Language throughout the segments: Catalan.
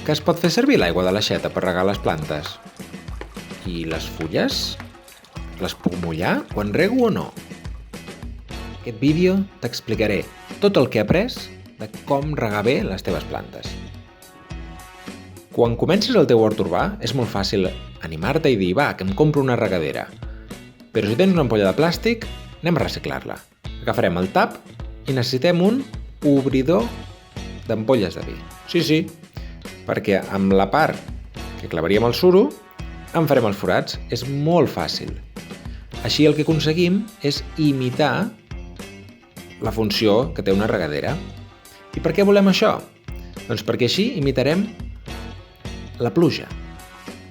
que es pot fer servir l'aigua de l'aixeta per regar les plantes. I les fulles? Les puc mullar quan rego o no? En aquest vídeo t'explicaré tot el que he après de com regar bé les teves plantes. Quan comences el teu hort urbà és molt fàcil animar-te i dir va, que em compro una regadera. Però si tens una ampolla de plàstic, anem a reciclar-la. Agafarem el tap i necessitem un obridor d'ampolles de vi. Sí, perquè amb la part que clavaríem el suro en farem els forats. És molt fàcil. Així el que aconseguim és imitar la funció que té una regadera. I per què volem això? Doncs perquè així imitarem la pluja.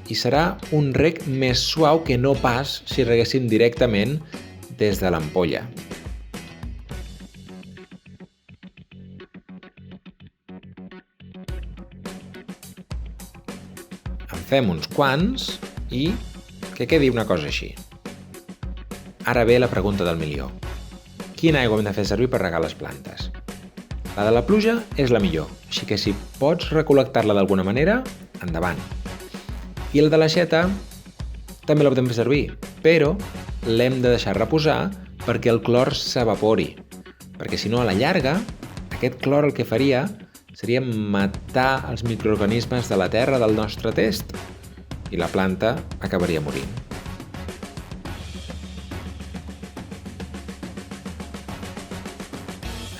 I serà un reg més suau que no pas si reguéssim directament des de l'ampolla. En fem uns quants i que quedi una cosa així. Ara ve la pregunta del milió. Quina aigua hem de fer servir per regar les plantes? La de la pluja és la millor, així que si pots recol·lectar-la d'alguna manera, endavant. I la de l'aixeta també la podem fer servir, però l'hem de deixar reposar perquè el clor s'evapori. Perquè si no, a la llarga, aquest clor el que faria seria matar els microorganismes de la terra del nostre test i la planta acabaria morint.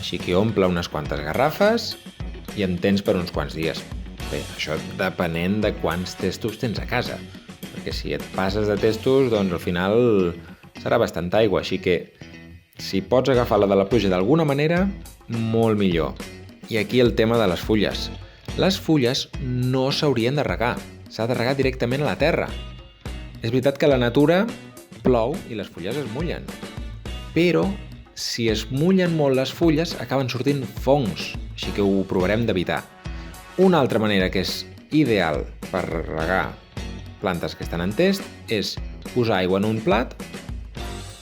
Així que omple unes quantes garrafes i en tens per uns quants dies. Bé, això depenent de quants testos tens a casa, perquè si et passes de testos, doncs al final serà bastanta aigua, així que si pots agafar la de la pluja d'alguna manera, molt millor. I aquí el tema de les fulles. Les fulles no s'haurien de regar, s'ha de regar directament a la terra. És veritat que a la natura plou i les fulles es mullen, però si es mullen molt les fulles acaben sortint fongs, així que ho provarem d'evitar. Una altra manera que és ideal per regar plantes que estan en test és posar aigua en un plat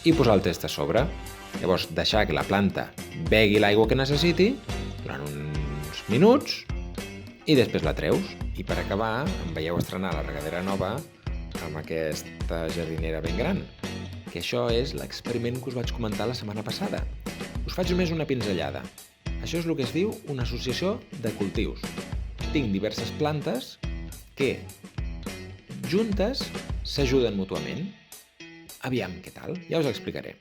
i posar el test a sobre. Llavors deixar que la planta begui l'aigua que necessiti durant uns minuts i després la treus. I per acabar, em veieu estrenar la regadera nova amb aquesta jardinera ben gran, que això és l'experiment que us vaig comentar la setmana passada. Us faig només una pinzellada. Això és el que es diu una associació de cultius. Tinc diverses plantes que juntes s'ajuden mútuament. Aviam què tal, ja us explicaré.